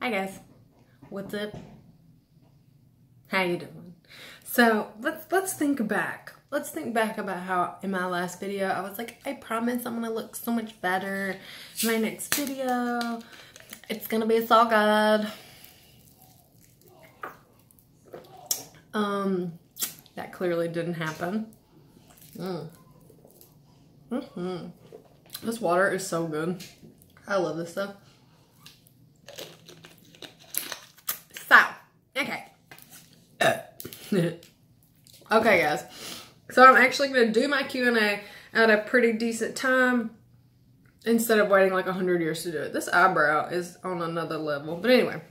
Hi guys, what's up? How you doing? So let's think back. Let's think back about how in my last video I was like, I promise I'm gonna look so much better in my next video. It's gonna be so good. That clearly didn't happen. This water is so good. I love this stuff. So, okay. Okay, guys. So I'm actually going to do my Q&A at a pretty decent time instead of waiting like 100 years to do it. This eyebrow is on another level. But anyway.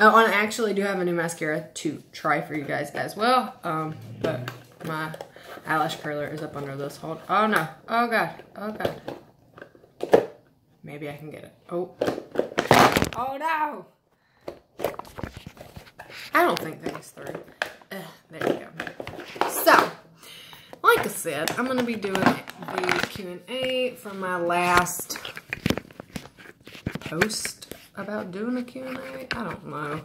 Oh, and I actually do have a new mascara to try for you guys as well. But my eyelash curler is up under this. Hold. Oh, no. Oh, God. Oh, God. Maybe I can get it. Oh. Oh, no. I don't think that's through. There you go. So, like I said, I'm going to be doing the Q&A from my last post about doing a Q&A. I don't know.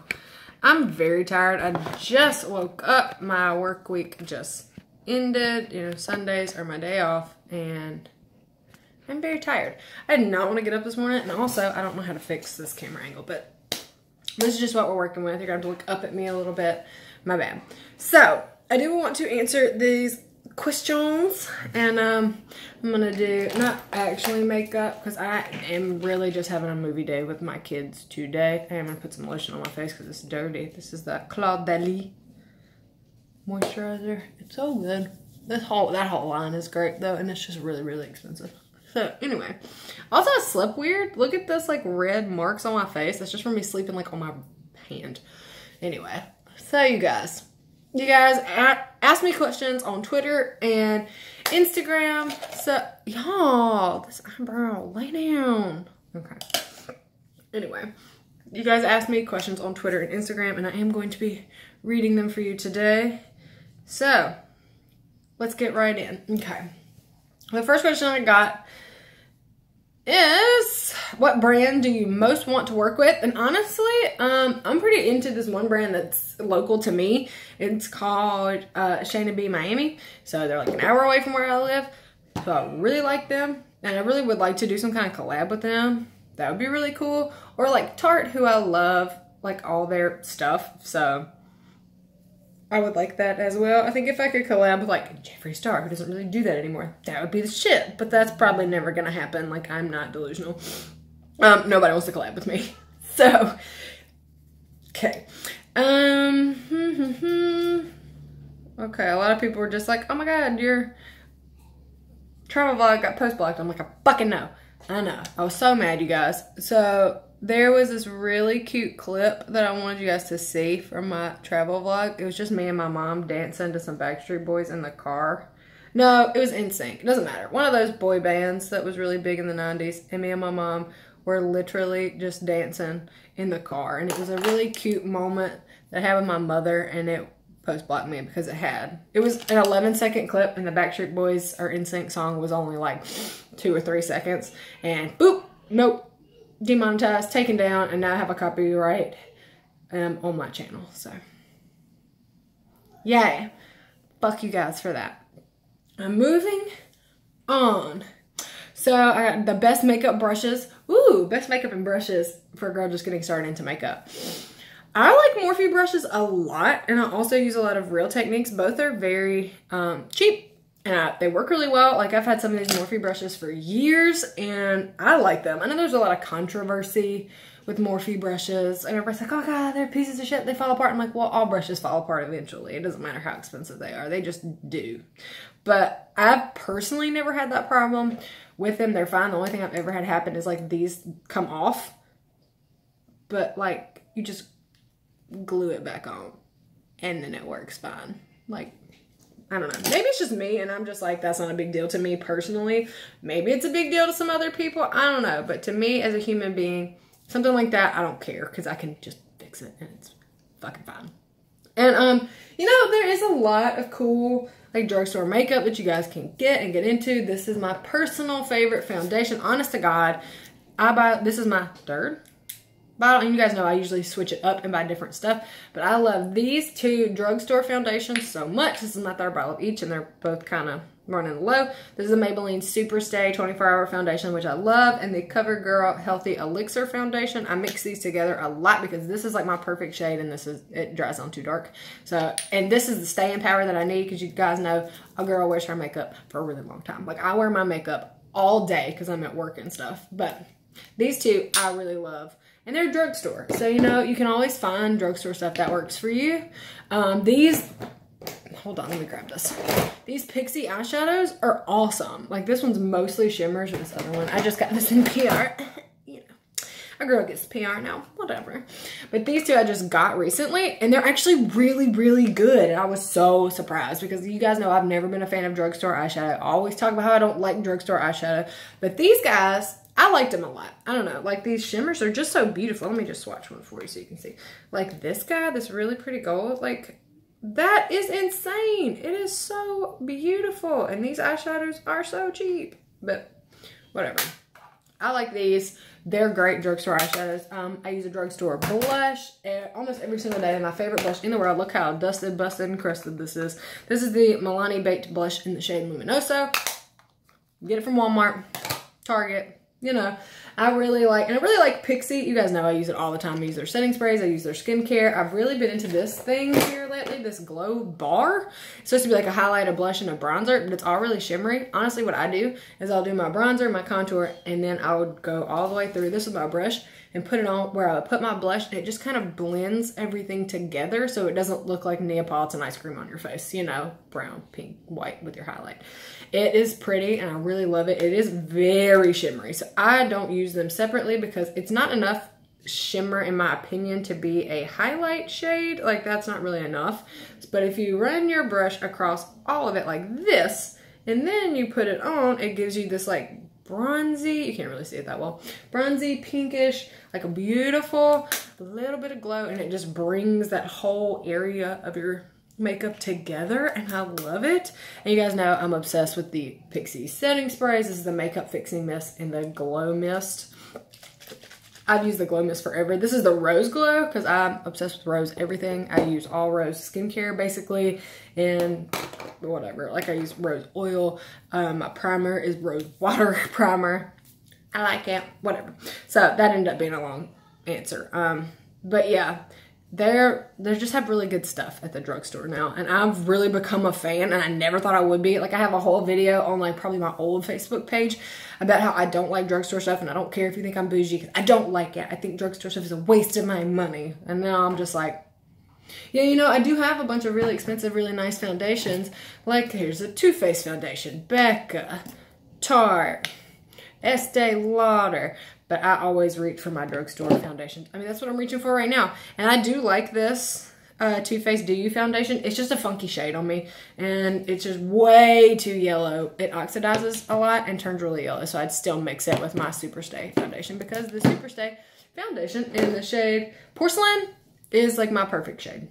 I'm very tired. I just woke up. My work week just ended. You know, Sundays are my day off, and I'm very tired. I did not want to get up this morning, and also, I don't know how to fix this camera angle, but this is just what we're working with. You're going to have to look up at me a little bit. My bad. So, I do want to answer these questions, and I'm going to do, not actually makeup, because I am really just having a movie day with my kids today. I am going to put some lotion on my face because it's dirty. This is the Claude Daly moisturizer. It's so good. That whole line is great, though, and it's just really, really expensive. So, anyway. Also, I slept weird. Look at this, like, red marks on my face. That's just from me sleeping, like, on my hand. Anyway. So, you guys ask me questions on Twitter and Instagram. So, y'all, this eyebrow, lay down. Okay. Anyway. You guys ask me questions on Twitter and Instagram, and I am going to be reading them for you today. So, let's get right in. Okay. The first question I got is, what brand do you most want to work with? And honestly, I'm pretty into this one brand that's local to me. It's called Shayna B Miami. So they're like an hour away from where I live. So I really like them. And I really would like to do some kind of collab with them. That would be really cool. Or like Tarte, who I love, like all their stuff. So I would like that as well. I think if I could collab with like Jeffree Star, who doesn't really do that anymore, that would be the shit. But that's probably never gonna happen. Like, I'm not delusional. Nobody wants to collab with me. So, okay. Okay, a lot of people were just like, oh my god, your travel vlog got post blocked. I'm like, I fucking know. I know. I was so mad, you guys. So, there was this really cute clip that I wanted you guys to see from my travel vlog. It was just me and my mom dancing to some Backstreet Boys in the car. No, it was NSYNC. It doesn't matter. One of those boy bands that was really big in the 90s. And me and my mom were literally just dancing in the car. And it was a really cute moment that I had with my mother. And it post-blocked me because it had. It was an 11-second clip. And the Backstreet Boys or NSYNC song was only like 2 or 3 seconds. And boop, nope. Demonetized, taken down, and now I have a copyright on my channel. So, yay. Fuck you guys for that. I'm moving on. So, I got the best makeup brushes. Ooh, best makeup and brushes for a girl just getting started into makeup. I like Morphe brushes a lot, and I also use a lot of Real Techniques. Both are very cheap. And they work really well. Like, I've had some of these Morphe brushes for years, and I like them. I know there's a lot of controversy with Morphe brushes, and everybody's like, oh god, they're pieces of shit, they fall apart. I'm like, well, all brushes fall apart eventually. It doesn't matter how expensive they are. They just do. But I've personally never had that problem with them. They're fine. The only thing I've ever had happen is, like, these come off. But, like, you just glue it back on, and then it works fine. Like, I don't know. Maybe it's just me, and I'm just like, that's not a big deal to me personally. Maybe it's a big deal to some other people. I don't know. But to me, as a human being, something like that, I don't care. Because I can just fix it, and it's fucking fine. And, you know, there is a lot of cool, like, drugstore makeup that you guys can get and get into. This is my personal favorite foundation. Honest to God, this is my third bottle. And you guys know I usually switch it up and buy different stuff. But I love these two Drugstore foundations so much. This is my third bottle of each, and they're both kind of running low. This is a Maybelline Super Stay 24-hour foundation, which I love, and the CoverGirl Healthy Elixir foundation. I mix these together a lot because this is like my perfect shade, and it dries on too dark. So, and this is the staying power that I need, because you guys know a girl wears her makeup for a really long time. Like, I wear my makeup all day because I'm at work and stuff. But these two I really love. And they're Drugstore. So, you know, you can always find Drugstore stuff that works for you. Hold on, let me grab this. These Pixie eyeshadows are awesome. Like, this one's mostly shimmers, and this other one, I just got this in PR. You know, a girl gets PR now, whatever. But these two I just got recently, and they're actually really, really good. And I was so surprised, because you guys know I've never been a fan of Drugstore eyeshadow. I always talk about how I don't like Drugstore eyeshadow. But these guys, I liked them a lot. I don't know, like, these shimmers are just so beautiful. Let me just swatch one for you so you can see. Like, this guy, this really pretty gold, like, that is insane. It is so beautiful. And these eyeshadows are so cheap. But whatever. I like these. They're great Drugstore eyeshadows. I use a Drugstore blush almost every single day. My favorite blush in the world. Look how dusted, busted, and crusted this is. This is the Milani Baked Blush in the shade Luminoso. Get it from Walmart, Target. You know, I really like Pixie. You guys know I use it all the time. I use their setting sprays. I use their skincare. I've really been into this thing here lately, this glow bar. It's supposed to be like a highlight, a blush, and a bronzer, but it's all really shimmery. Honestly, what I do is I'll do my bronzer, my contour, and then I would go all the way through this with my brush and put it on where I would put my blush, and it just kind of blends everything together so it doesn't look like Neapolitan ice cream on your face. You know, brown, pink, white with your highlight. It is pretty, and I really love it. It is very shimmery, so I don't use them separately because it's not enough shimmer, in my opinion, to be a highlight shade. Like, that's not really enough. But if you run your brush across all of it like this, and then you put it on, it gives you this, like, bronzy, you can't really see it that well, bronzy, pinkish, like a beautiful little bit of glow, and it just brings that whole area of your makeup together, and I love it. And you guys know I'm obsessed with the Pixie setting sprays. This is the Makeup Fixing Mist and the Glow Mist. I've used the Glow Mist forever. This is the Rose Glow, because I'm obsessed with rose everything. I use all rose skincare basically, and whatever. Like, I use rose oil. My primer is rose water primer. I like it. Whatever. So that ended up being a long answer. But yeah, they just have really good stuff at the drugstore now, and I've really become a fan, and I never thought I would be. Like, I have a whole video on, like, probably my old Facebook page about how I don't like drugstore stuff, and I don't care if you think I'm bougie, because I don't like it. I think drugstore stuff is a waste of my money. And now I'm just like, yeah, you know, I do have a bunch of really expensive, really nice foundations. Like, here's a Too Faced foundation, Becca, Tarte, Estee Lauder. But I always reach for my drugstore foundations. I mean, that's what I'm reaching for right now. And I do like this Too Faced Do You foundation. It's just a funky shade on me. And it's just way too yellow. It oxidizes a lot and turns really yellow. So I'd still mix it with my Super Stay foundation, because the Super Stay foundation in the shade Porcelain is like my perfect shade.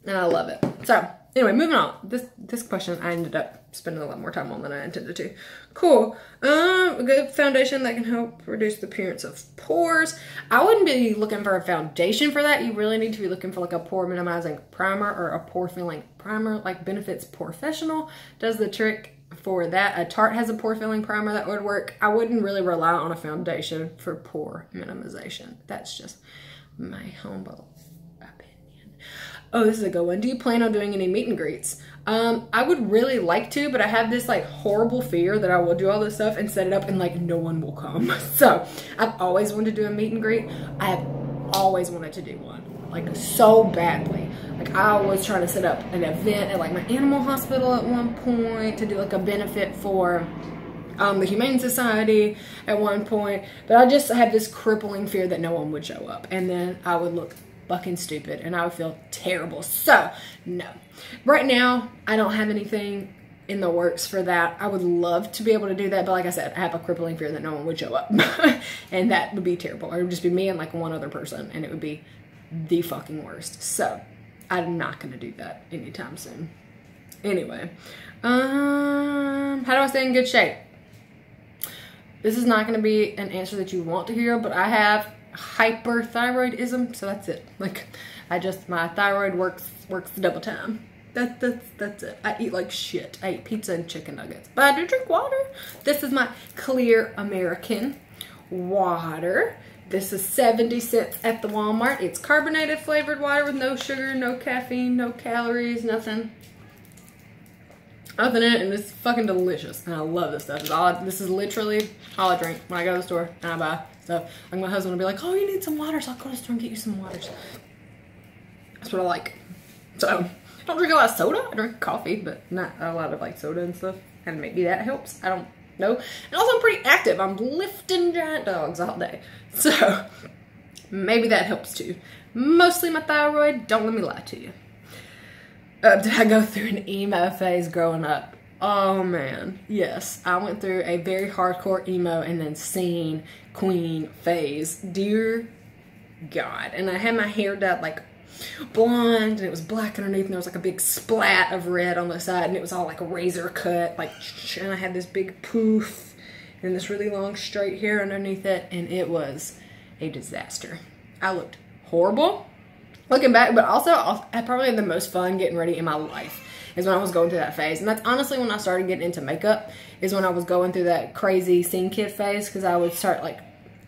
And I love it. So anyway, moving on. This question I ended up spending a lot more time on than I intended to. Cool. A good foundation that can help reduce the appearance of pores. I wouldn't be looking for a foundation for that. You really need to be looking for like a pore minimizing primer or a pore filling primer. Like Benefit's Porefessional does the trick for that. A Tarte has a pore filling primer that would work. I wouldn't really rely on a foundation for pore minimization. That's just my humble opinion. Oh, this is a good one. Do you plan on doing any meet and greets? I would really like to, but I have this like horrible fear that I will do all this stuff and set it up and like no one will come. So I've always wanted to do a meet and greet. I have always wanted to do one, like so badly. Like, I was trying to set up an event at like my animal hospital at one point to do like a benefit for the Humane Society at one point, but I just had this crippling fear that no one would show up, and then I would look fucking stupid and I would feel terrible. So no, right now I don't have anything in the works for that. I would love to be able to do that, but like I said, I have a crippling fear that no one would show up and that would be terrible. It would just be me and like one other person, and it would be the fucking worst. So I'm not gonna do that anytime soon. Anyway, how do I stay in good shape? This is not gonna be an answer that you want to hear, but I have hyperthyroidism, so that's it. Like, my thyroid works double time. That's it. I eat like shit. I eat pizza and chicken nuggets, but I do drink water. This is my clear American water. This is 70 cents at the Walmart. It's carbonated flavored water with no sugar, no caffeine, no calories, nothing in it, and it's fucking delicious. And I love this stuff. This is literally all I drink when I go to the store and I buy stuff. Like, my husband will be like, "Oh, you need some water," so I'll go to the store and get you some waters. That's what I like. So I don't drink a lot of soda. I drink coffee, but not a lot of like soda and stuff. And maybe that helps. I don't know. And also, I'm pretty active. I'm lifting giant dogs all day, so maybe that helps too. Mostly my thyroid. Don't let me lie to you. Did I go through an emo phase growing up? Oh man, yes. I went through a very hardcore emo and then scene queen phase. Dear God. And I had my hair dyed like blonde, and it was black underneath, and there was like a big splat of red on the side, and it was all like a razor cut, like, and I had this big poof and this really long straight hair underneath it, and it was a disaster. I looked horrible looking back, but also I probably had the most fun getting ready in my life is when I was going through that phase. And that's honestly when I started getting into makeup, is when I was going through that crazy scene kid phase, because I would start like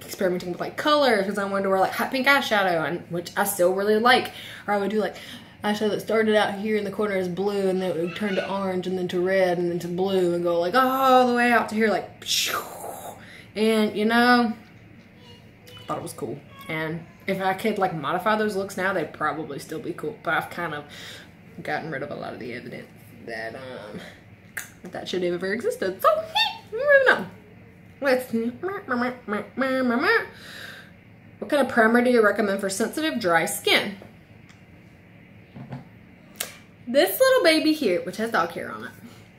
experimenting with like colors, because I wanted to wear like hot pink eyeshadow, and which I still really like. Or I would do like eyeshadow that started out here in the corner as blue, and then it would turn to orange, and then to red, and then to blue, and go like all the way out to here, like, and you know, I thought it was cool. And if I could like modify those looks now, they'd probably still be cool. But I've kind of gotten rid of a lot of the evidence that that should have ever existed. So moving on. What kind of primer do you recommend for sensitive, dry skin? This little baby here, which has dog hair on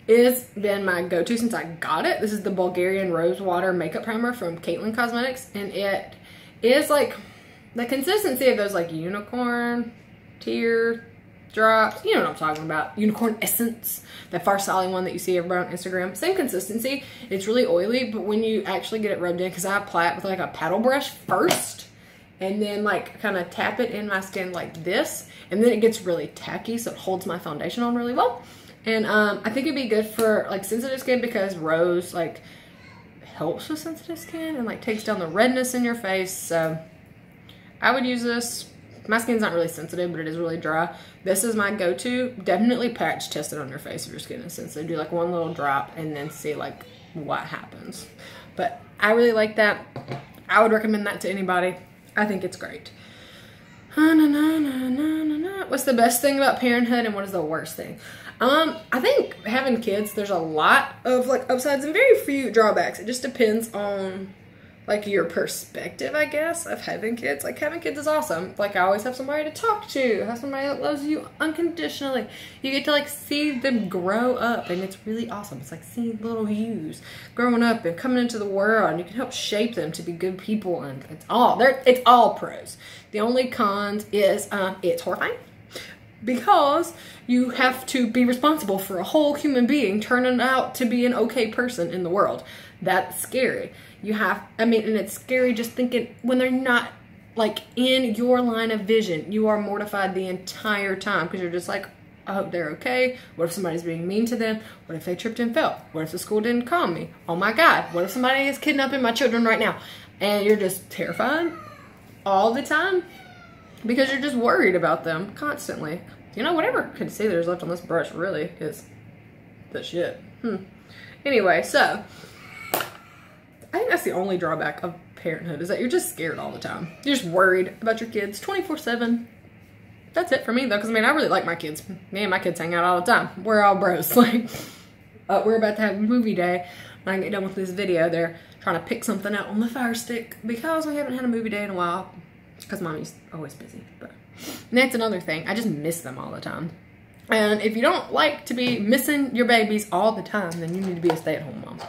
it, has been my go-to since I got it. This is the Bulgarian Rose Water Makeup Primer from Caitlin Cosmetics, and it is like the consistency of those like unicorn tear drops. You know what I'm talking about. Unicorn Essence. That Farsali one that you see everybody on Instagram. Same consistency. It's really oily, but when you actually get it rubbed in, because I apply it with like a paddle brush first, and then like kind of tap it in my skin like this, and then it gets really tacky, so it holds my foundation on really well. And I think it'd be good for like sensitive skin, because rose like helps with sensitive skin and like takes down the redness in your face. So I would use this. My skin's not really sensitive, but it is really dry. This is my go-to. Definitely patch test it on your face if your skin is sensitive. Do like one little drop and then see like what happens. But I really like that. I would recommend that to anybody. I think it's great. What's the best thing about parenthood and what is the worst thing? I think having kids, there's a lot of like upsides and very few drawbacks. It just depends on like your perspective, I guess, of having kids. Like, having kids is awesome. Like, I always have somebody to talk to, have somebody that loves you unconditionally. You get to like see them grow up, and it's really awesome. It's like seeing little yous growing up and coming into the world, and you can help shape them to be good people, and it's all pros. The only cons is it's horrifying, because you have to be responsible for a whole human being turning out to be an okay person in the world. That's scary. And it's scary just thinking when they're not like in your line of vision. You are mortified the entire time, because you're just like, I hope they're okay. What if somebody's being mean to them? What if they tripped and fell? What if the school didn't call me? Oh my God, what if somebody is kidnapping my children right now? And you're just terrified all the time, because you're just worried about them constantly. You know, whatever concealer's left on this brush really is the shit. Anyway, so I think that's the only drawback of parenthood, is that you're just scared all the time. You're just worried about your kids 24/7. That's it for me though, because I really like my kids. Me and my kids hang out all the time. We're all bros. Like, we're about to have movie day. When I get done with this video, they're trying to pick something out on the Fire Stick, because we haven't had a movie day in a while, because mommy's always busy. But that's another thing. I just miss them all the time. And if you don't like to be missing your babies all the time, then you need to be a stay-at-home mom.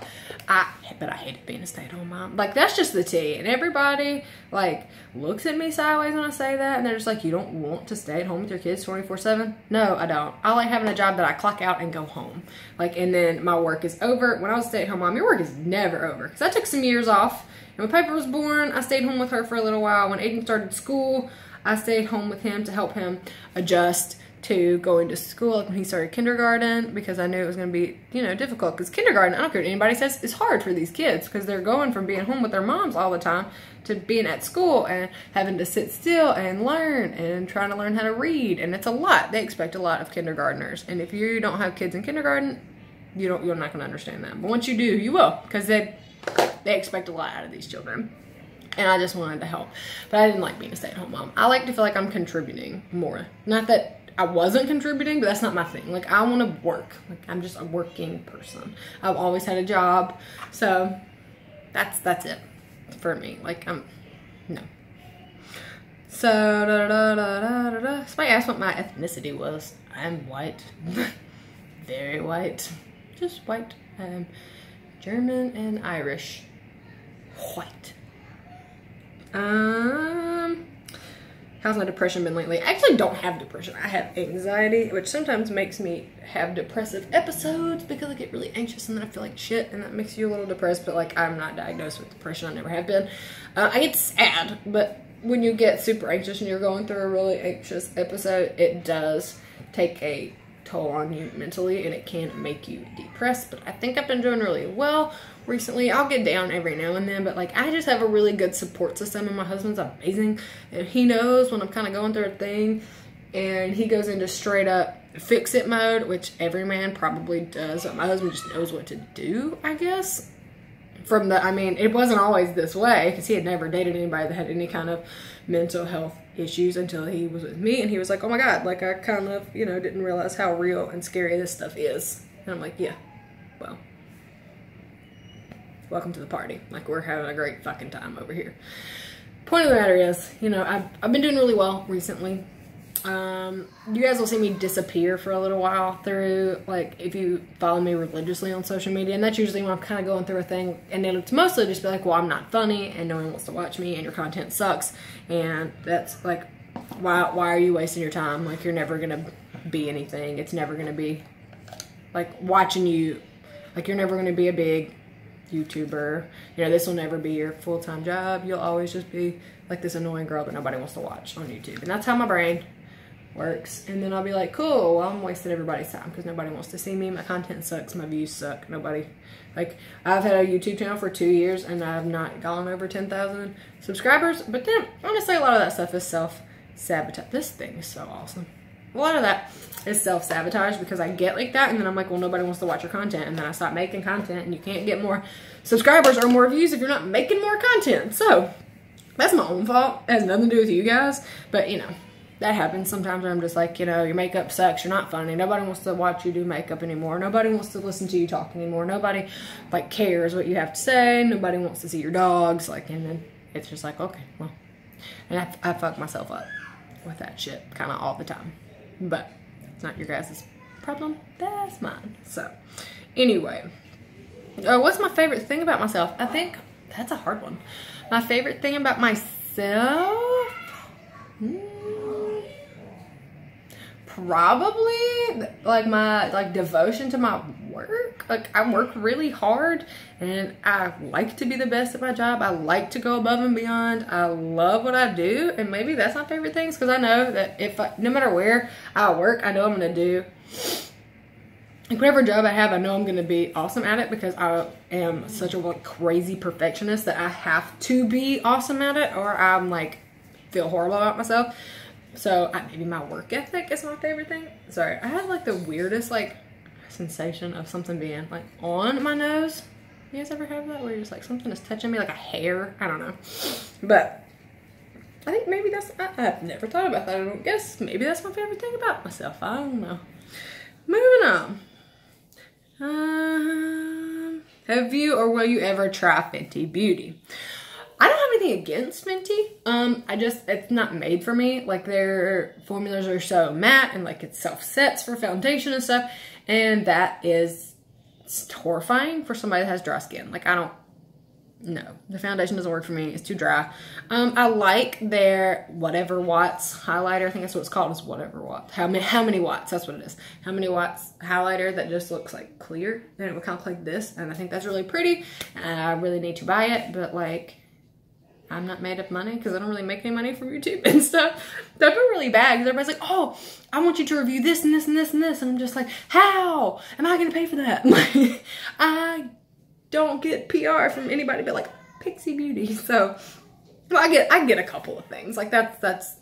But I hated being a stay-at-home mom. Like, that's just the tea. And everybody, like, looks at me sideways when I say that. And they're just like, you don't want to stay at home with your kids 24/7? No, I don't. I like having a job that I clock out and go home. Like, and then my work is over. When I was a stay-at-home mom, your work is never over. Because I took some years off. And when Piper was born, I stayed home with her for a little while. When Aiden started school, I stayed home with him to help him adjust to going to school when he started kindergarten, because I knew it was going to be, you know, difficult. Because kindergarten, I don't care what anybody says, is hard for these kids because they're going from being home with their moms all the time to being at school and having to sit still and learn and trying to learn how to read. And it's a lot. They expect a lot of kindergartners. And if you don't have kids in kindergarten, you're not going to understand that. But once you do, you will, because they expect a lot out of these children. And I just wanted to help. But I didn't like being a stay-at-home mom. I like to feel like I'm contributing more. Not that I wasn't contributing, but that's not my thing. Like, I want to work. Like, I'm just a working person. I've always had a job. So that's it for me. Like, no. So, somebody asked what my ethnicity was. I'm white. Very white. Just white. I'm German and Irish. White. How's my depression been lately? I actually don't have depression. I have anxiety, which sometimes makes me have depressive episodes because I get really anxious and then I feel like shit, and that makes you a little depressed, but like, I'm not diagnosed with depression. I never have been. I get sad, but when you get super anxious and you're going through a really anxious episode, it does take a toll on you mentally and it can make you depressed. But I think I've been doing really well recently. I'll get down every now and then, but like, I just have a really good support system, and my husband's amazing, and he knows when I'm kind of going through a thing, and he goes into straight up fix it mode, which every man probably does, but my husband just knows what to do, I guess. I mean, it wasn't always this way, because he had never dated anybody that had any kind of mental health issues until he was with me, and he was like, oh my God, like, I kind of, you know, didn't realize how real and scary this stuff is. And I'm like, yeah, well, welcome to the party. Like, we're having a great fucking time over here. Point of the matter is, you know, I've been doing really well recently. You guys will see me disappear for a little while through, like, if you follow me religiously on social media, and that's usually when I'm kind of going through a thing, and then it's mostly just be like, well, I'm not funny, and no one wants to watch me, and your content sucks, and that's like, why are you wasting your time? Like, you're never gonna be anything. It's never gonna be, like, watching you, like, you're never gonna be a big YouTuber. You know, this will never be your full-time job. You'll always just be like this annoying girl that nobody wants to watch on YouTube. And that's how my brain works. And then I'll be like, cool, well, I'm wasting everybody's time because nobody wants to see me. My content sucks. My views suck. Nobody, like, I've had a YouTube channel for 2 years and I've not gone over 10,000 subscribers. But then, honestly, a lot of that stuff is self-sabotage. This thing is so awesome. A lot of that is self-sabotage because I get like that, and then I'm like, well, nobody wants to watch your content, and then I stop making content, and you can't get more subscribers or more views if you're not making more content. So that's my own fault. It has nothing to do with you guys, but you know, that happens sometimes where I'm just like, you know, your makeup sucks, you're not funny, nobody wants to watch you do makeup anymore, nobody wants to listen to you talk anymore, nobody like cares what you have to say, nobody wants to see your dogs, like, and then it's just like, okay, well, and I fuck myself up with that shit kind of all the time. But it's not your guys' problem, that's mine. So anyway, what's my favorite thing about myself? I think that's a hard one. My favorite thing about myself, probably like my devotion to my work. Like, I work really hard and I like to be the best at my job. I like to go above and beyond. I love what I do, and maybe that's my favorite things because I know that if no matter where I work, I know I'm gonna do like whatever job I have. I know I'm gonna be awesome at it because I am such a crazy perfectionist that I have to be awesome at it, or I'm like feel horrible about myself. So maybe my work ethic is my favorite thing. Sorry, I have like the weirdest like sensation of something being like on my nose. You guys ever have that where you're just like something is touching me, like a hair? I don't know, but I think maybe that's, I've never thought about that. I don't guess maybe that's my favorite thing about myself. I don't know. Moving on. Have you or will you ever try Fenty Beauty? I don't have anything against Fenty. It's not made for me. Like, their formulas are so matte and like it self-sets for foundation and stuff. And that is It's horrifying for somebody that has dry skin. Like, no, the foundation doesn't work for me. It's too dry. I like their whatever watts highlighter. I think that's what it's called. It's whatever watts. How many watts? That's what it is. How many watts highlighter that just looks like clear. And it would kind of look like this. And I think that's really pretty. And I really need to buy it. But like, I'm not made of money because I don't really make any money from YouTube and stuff. So I feel really bad because everybody's like, oh, I want you to review this and this and this and this. And I'm just like, how am I going to pay for that? Like, I don't get PR from anybody but like Pixie Beauty. So well, I get a couple of things. Like that's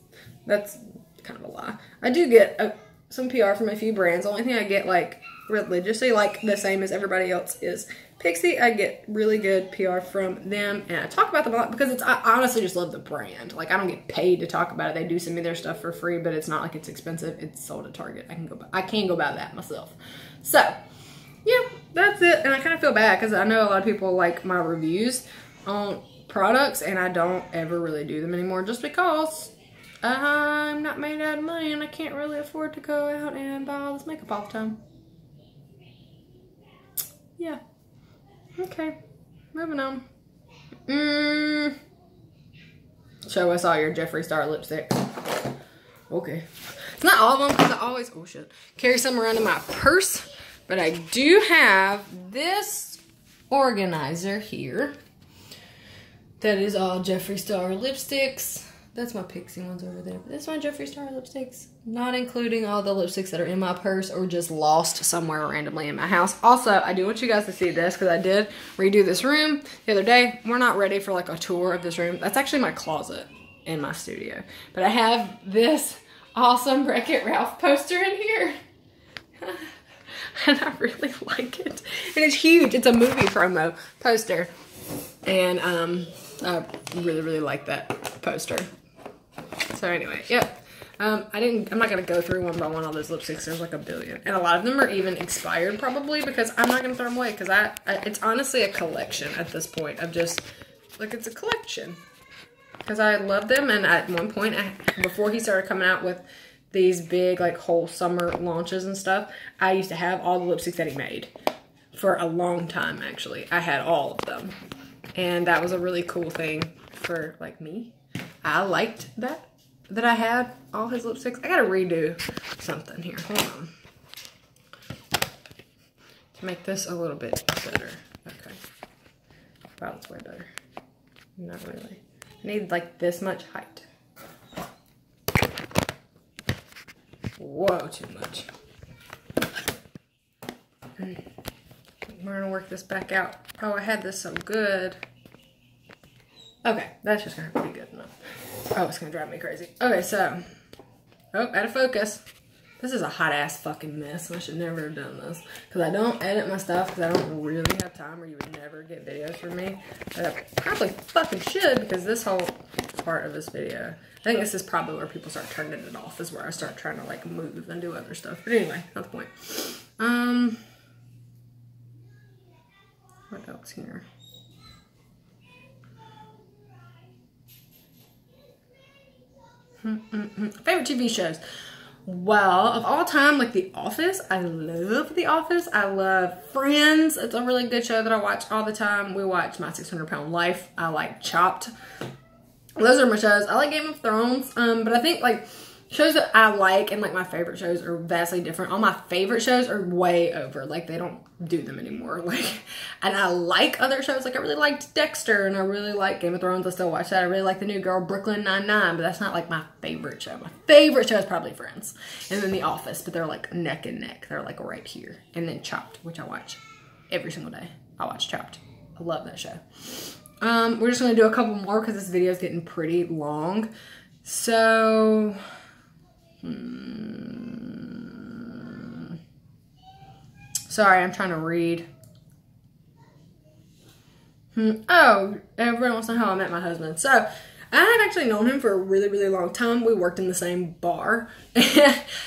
kind of a lie. I do get some PR from a few brands. The only thing I get like religiously, like the same as everybody else, is Pixie. I get really good PR from them, and I talk about them a lot because I honestly just love the brand. Like, I don't get paid to talk about it. They do send me their stuff for free, but it's not like it's expensive. It's sold at Target. I can go buy that myself. So yeah, that's it. And I kind of feel bad because I know a lot of people like my reviews on products, and I don't ever really do them anymore just because I'm not made out of money and I can't really afford to go out and buy all this makeup all the time. Yeah. Okay. Moving on. Show us all your Jeffree Star lipstick. Okay. It's not all of them because I always, oh shit, carry some around in my purse. But I do have this organizer here that is all Jeffree Star lipsticks. That's my Pixie ones over there. But that's my Jeffree Star lipsticks. Not including all the lipsticks that are in my purse or just lost somewhere randomly in my house. Also, I do want you guys to see this because I did redo this room the other day. We're not ready for like a tour of this room. That's actually my closet in my studio. But I have this awesome Wreck-It Ralph poster in here. And I really like it. And it's huge. It's a movie promo poster. And I really, really like that poster. So anyway, yep. I'm not going to go through one by one all those lipsticks. There's like a billion. And a lot of them are even expired probably because I'm not going to throw them away because it's honestly a collection at this point of just, like, it's a collection. Because I love them, and at one point, before he started coming out with these big, like, whole summer launches and stuff, I used to have all the lipsticks that he made for a long time, actually. I had all of them. And that was a really cool thing for, like, me. I liked that I had all his lipsticks. I gotta redo something here. Hold on. To make this a little bit better. Okay. Wow, that's way better. Not really. I need, like, this much height. Whoa, too much. We're gonna work this back out. Oh, I had this so good. Okay, that's just gonna be good enough. Oh, it's gonna drive me crazy. Okay, so, oh, out of focus. This is a hot ass fucking mess. I should never have done this. Because I don't edit my stuff because I don't really have time, or you would never get videos from me. But I probably fucking should, because this whole part of this video, I think this is probably where people start turning it off, is where I start trying to like move and do other stuff. But anyway, not the point. What else here? Favorite TV shows. Well, of all time, like The Office. I love The Office. I love Friends. It's a really good show that I watch all the time. We watch My 600-Pound Life. I like Chopped. Those are my shows. I like Game of Thrones. But I think like shows that I like and like my favorite shows are vastly different. All my favorite shows are way over. Like they don't do them anymore. Like, and I like other shows. Like I really liked Dexter and I really like Game of Thrones. I still watch that. I really like the new girl Brooklyn Nine-Nine, but that's not like my favorite show. My favorite show is probably Friends. And then The Office, but they're like neck and neck. They're like right here. And then Chopped, which I watch every single day. I watch Chopped. I love that show. We're just going to do a couple more because this video is getting pretty long. So, sorry, I'm trying to read. Oh, everyone wants to know how I met my husband. So, I had actually known him for a really, really long time. We worked in the same bar,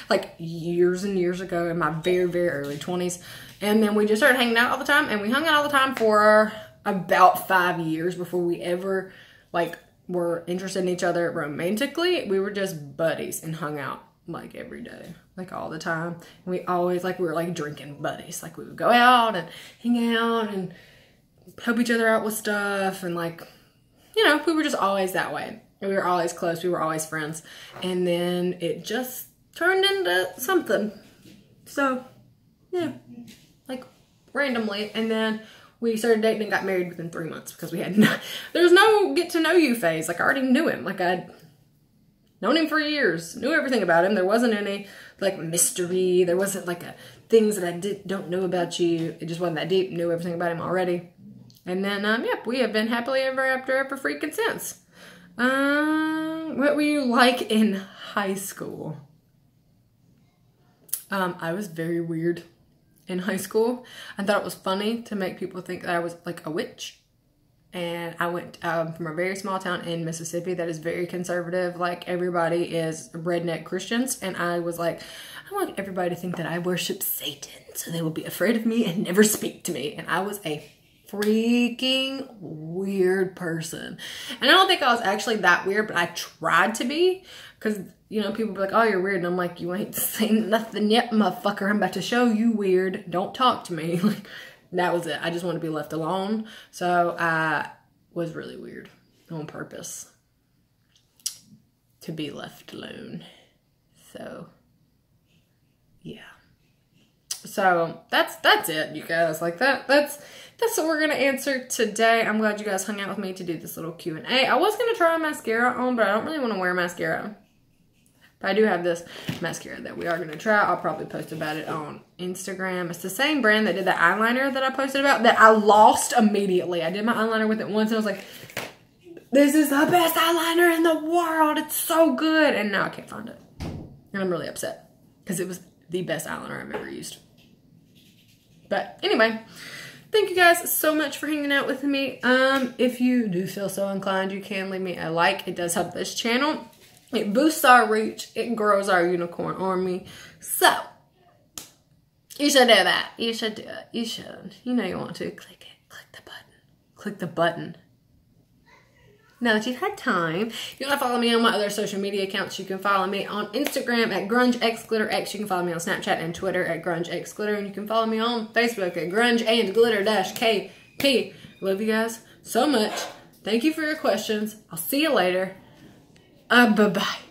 like years and years ago in my very, very early 20s. And then we just started hanging out all the time, and we hung out all the time for about 5 years before we ever, like, were interested in each other romantically. We were just buddies and hung out like every day, like all the time. And we always, like, we were like drinking buddies. Like we would go out and hang out and help each other out with stuff. And like, you know, we were just always that way. We were always close. We were always friends. And then it just turned into something. So, yeah, like randomly. And then we started dating and got married within 3 months because we had there was no get to know you phase. Like I already knew him. Like I'd known him for years, knew everything about him. There wasn't any like mystery. There wasn't like things that I don't know about you. It just wasn't that deep. Knew everything about him already. And then, yep, we have been happily ever after freaking since. What were you like in high school? I was very weird in high school. I thought it was funny to make people think that I was like a witch. And I went from a very small town in Mississippi that is very conservative. Like everybody is redneck Christians. And I was like, I want everybody to think that I worship Satan. So they will be afraid of me and never speak to me. And I was a freaking weird person. And I don't think I was actually that weird, but I tried to be. Because, you know, people be like, oh, you're weird. And I'm like, you ain't saying nothing yet, motherfucker. I'm about to show you weird. Don't talk to me. Like, that was it. I just wanted to be left alone. So I was really weird on purpose to be left alone. So, yeah. So that's it, you guys. Like that's what we're gonna answer today. I'm glad you guys hung out with me to do this little Q&A. I was gonna try mascara on, but I don't really want to wear mascara. But I do have this mascara that we are gonna try. I'll probably post about it on Instagram. It's the same brand that did the eyeliner that I posted about that I lost immediately. I did my eyeliner with it once and I was like, this is the best eyeliner in the world. It's so good. And now I can't find it. And I'm really upset because it was the best eyeliner I've ever used. But anyway, thank you guys so much for hanging out with me. If you do feel so inclined, you can leave me a like. It does help this channel. It boosts our reach. It grows our unicorn army. So, you should do that. You should do it. You should. You know you want to. Click it. Click the button. Click the button. Now that you've had time, if you want to follow me on my other social media accounts, you can follow me on Instagram at grungexglitterx. You can follow me on Snapchat and Twitter at grungexglitter. And you can follow me on Facebook at grungeandglitter-kp. Love you guys so much. Thank you for your questions. I'll see you later. Bye-bye.